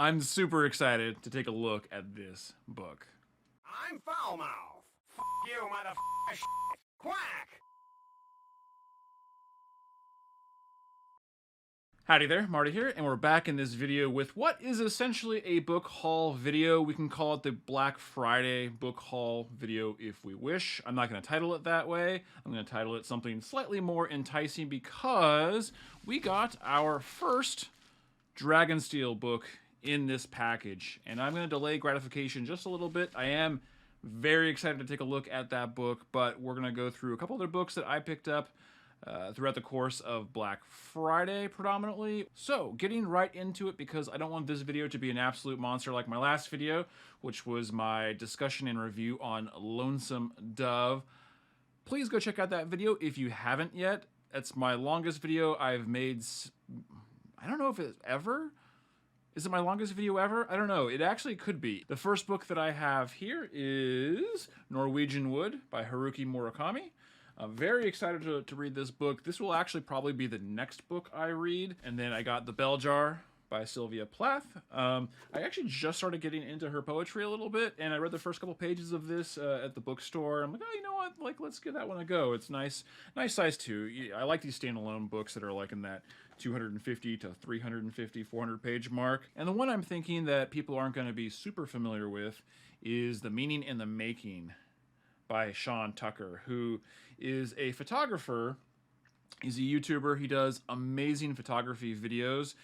I'm super excited to take a look at this book. I'm Foulmouth. F you, motherfucker. Quack. Howdy there, Marty here, and we're back in this video with what is essentially a book haul video. We can call it the Black Friday book haul video if we wish. I'm not going to title it that way. I'm going to title it something slightly more enticing because we got our first Dragonsteel book in this package, and I'm going to delay gratification just a little bit. I am very excited to take a look at that book, but we're going to go through a couple other books that I picked up throughout the course of Black Friday predominantly. So getting right into it, because I don't want this video to be an absolute monster like my last video, which was my discussion and review on Lonesome Dove. Please go check out that video if you haven't yet. It's my longest video I've made. I don't know if it's ever. Is it my longest video ever? I don't know. It actually could be. The first book that I have here is Norwegian Wood by Haruki Murakami. I'm very excited to read this book. This will actually probably be the next book I read. And then I got The Bell Jar by Sylvia Plath. I actually just started getting into her poetry a little bit, and I read the first couple pages of this at the bookstore. I'm like, oh, you know what? Like, let's give that one a go. It's nice size too. I like these standalone books that are like in that 250 to 350, 400 page mark. And the one I'm thinking that people aren't going to be super familiar with is The Meaning in the Making by Sean Tucker, who is a photographer. He's a YouTuber. He does amazing photography videos.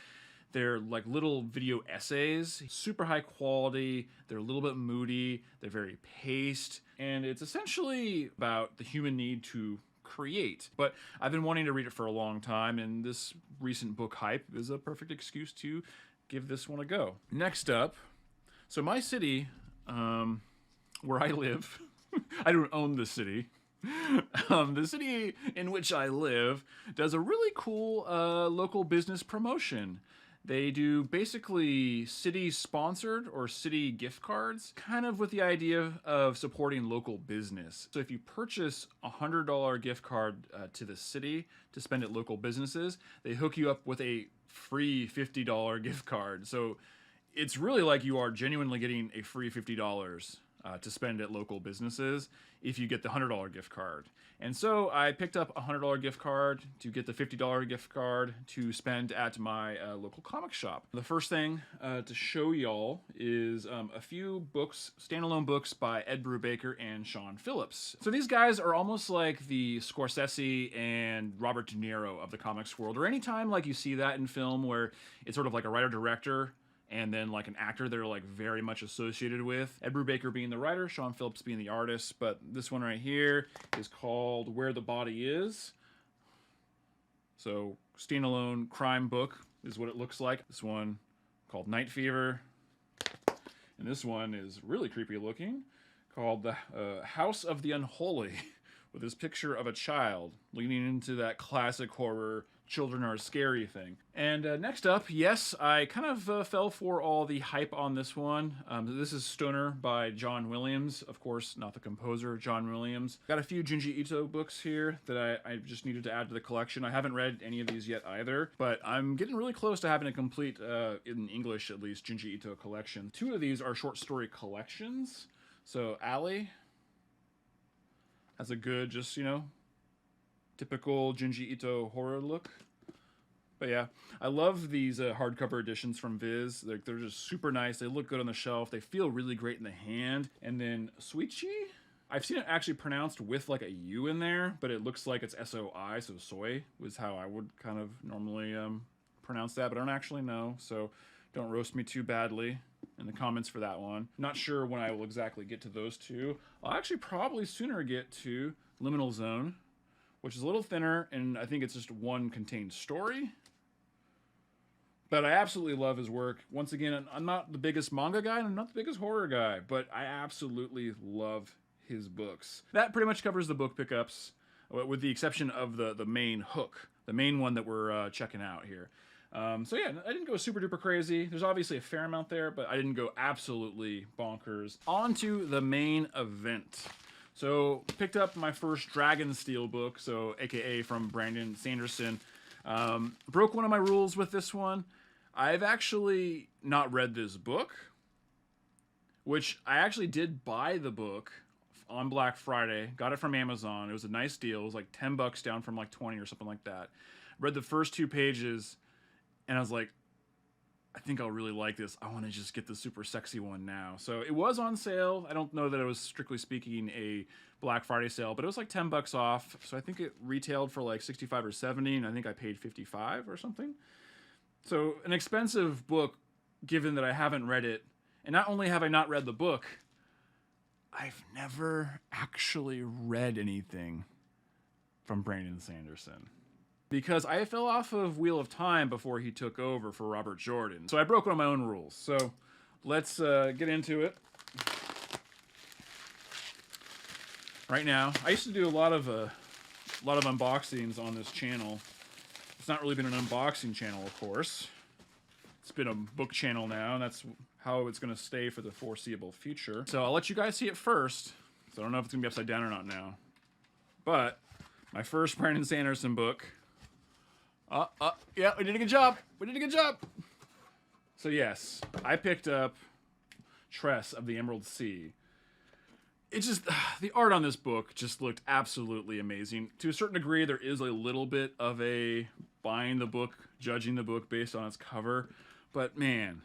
They're like little video essays, super high quality. They're a little bit moody. They're very paced. And it's essentially about the human need to create. But I've been wanting to read it for a long time, and this recent book hype is a perfect excuse to give this one a go. Next up, so my city, where I live, I don't own the city. The city in which I live does a really cool local business promotion. They do basically city-sponsored or city gift cards, kind of with the idea of supporting local business. So if you purchase a $100 gift card to the city to spend at local businesses, they hook you up with a free $50 gift card. So it's really like you are genuinely getting a free $50 to spend at local businesses if you get the $100 gift card. And so I picked up a $100 gift card to get the $50 gift card to spend at my local comic shop. The first thing to show y'all is a few books, standalone books by Ed Brubaker and Sean Phillips. So these guys are almost like the Scorsese and Robert De Niro of the comics world, or anytime like you see that in film where it's sort of like a writer-director and then like an actor they're like very much associated with. Ed Brubaker being the writer, Sean Phillips being the artist. But this one right here is called Where the Body Is. So standalone crime book is what it looks like. This one called Night Fever. And this one is really creepy looking, called The House of the Unholy, with this picture of a child leaning into that classic horror children are scary thing. And next up, yes, I kind of fell for all the hype on this one. This is Stoner by John Williams. Of course, not the composer, John Williams. Got a few Junji Ito books here that I just needed to add to the collection. I haven't read any of these yet either, but I'm getting really close to having a complete, in English at least, Junji Ito collection. Two of these are short story collections. So Alley has a good, just, you know, typical Junji Ito horror look. But yeah, I love these hardcover editions from Viz. They're just super nice. They look good on the shelf. They feel really great in the hand. And then Suichi, I've seen it actually pronounced with like a U in there, but it looks like it's S-O-I, so soy was how I would kind of normally pronounce that, but I don't actually know, so don't roast me too badly in the comments for that one. Not sure when I will exactly get to those two. I'll actually probably sooner get to Liminal Zone, which is a little thinner, and I think it's just one contained story. But I absolutely love his work. Once again, I'm not the biggest manga guy, and I'm not the biggest horror guy, but I absolutely love his books. That pretty much covers the book pickups, with the exception of the main hook, the main one that we're checking out here. So yeah, I didn't go super duper crazy. There's obviously a fair amount there, but I didn't go absolutely bonkers. On to the main event. So picked up my first Dragonsteel book, so AKA from Brandon Sanderson. Broke one of my rules with this one. I've actually not read this book, which I actually did buy the book on Black Friday. Got it from Amazon. It was a nice deal. It was like $10 down from like 20 or something like that. Read the first 2 pages, and I was like, I think I'll really like this. I want to just get the super sexy one now. So it was on sale. I don't know that it was strictly speaking a Black Friday sale, but it was like $10 off. So I think it retailed for like 65 or 70, and I think I paid 55 or something. So an expensive book, given that I haven't read it. And not only have I not read the book, I've never actually read anything from Brandon Sanderson. Because I fell off of Wheel of Time before he took over for Robert Jordan. So I broke one of my own rules. So let's get into it. Right now, I used to do a lot of unboxings on this channel. It's not really been an unboxing channel, of course. It's been a book channel now, and that's how it's going to stay for the foreseeable future. So I'll let you guys see it first. So I don't know if it's going to be upside down or not now. But my first Brandon Sanderson book. Yeah, we did a good job. We did a good job. So yes, I picked up Tress of the Emerald Sea. It just, the art on this book just looked absolutely amazing. To a certain degree, there is a little bit of a buying the book, judging the book based on its cover. But man,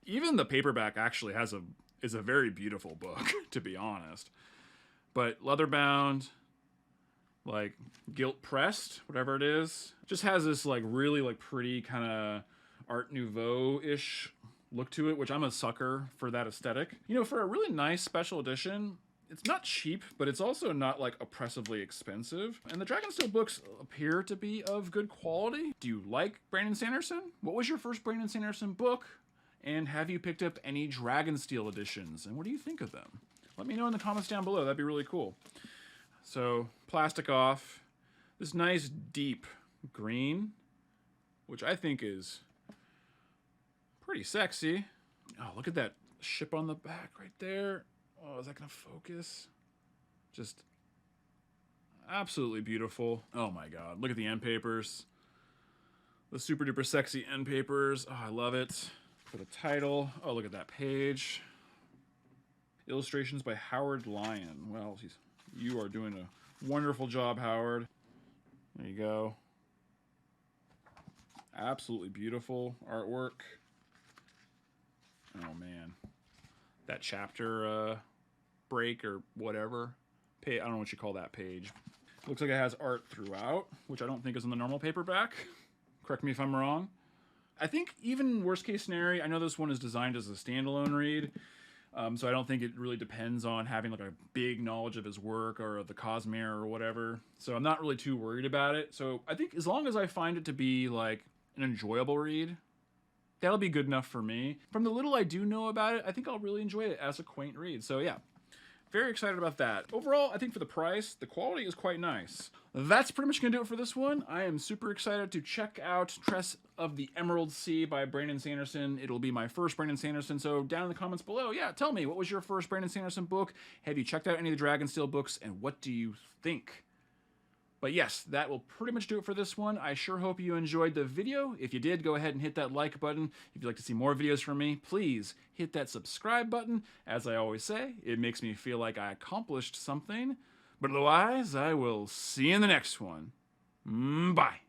even the paperback actually is a very beautiful book, to be honest. But leather bound, like gilt pressed, whatever it is, just has this like really like pretty kind of Art Nouveau-ish look to it, which I'm a sucker for that aesthetic. You know, for a really nice special edition, it's not cheap, but it's also not like oppressively expensive. And the Dragonsteel books appear to be of good quality. Do you like Brandon Sanderson? What was your first Brandon Sanderson book? And have you picked up any Dragonsteel editions? And what do you think of them? Let me know in the comments down below. That'd be really cool. So, plastic off. This nice deep green, which I think is pretty sexy. Oh, look at that ship on the back right there. Oh, is that gonna focus? Just absolutely beautiful. Oh my god, look at the end papers. The super duper sexy end papers. Oh, I love it. For the title, oh, look at that page. Illustrations by Howard Lyon. Well, you are doing a wonderful job, Howard. There you go. Absolutely beautiful artwork. Oh man, that chapter break or whatever. I don't know what you call that page. Looks like it has art throughout, which I don't think is in the normal paperback. Correct me if I'm wrong. I think even worst case scenario, I know this one is designed as a standalone read, so I don't think it really depends on having like a big knowledge of his work or the Cosmere or whatever. So I'm not really too worried about it. So I think as long as I find it to be like an enjoyable read, that'll be good enough for me. From the little I do know about it, I think I'll really enjoy it as a quaint read. So yeah, very excited about that. Overall, I think for the price, the quality is quite nice. That's pretty much going to do it for this one. I am super excited to check out Tress of the Emerald Sea by Brandon Sanderson. It'll be my first Brandon Sanderson, so down in the comments below, yeah, tell me, what was your first Brandon Sanderson book? Have you checked out any of the Dragonsteel books, and what do you think? But yes, that will pretty much do it for this one. I sure hope you enjoyed the video. If you did, go ahead and hit that like button. If you'd like to see more videos from me, please hit that subscribe button. As I always say, it makes me feel like I accomplished something. But otherwise, I will see you in the next one. Bye.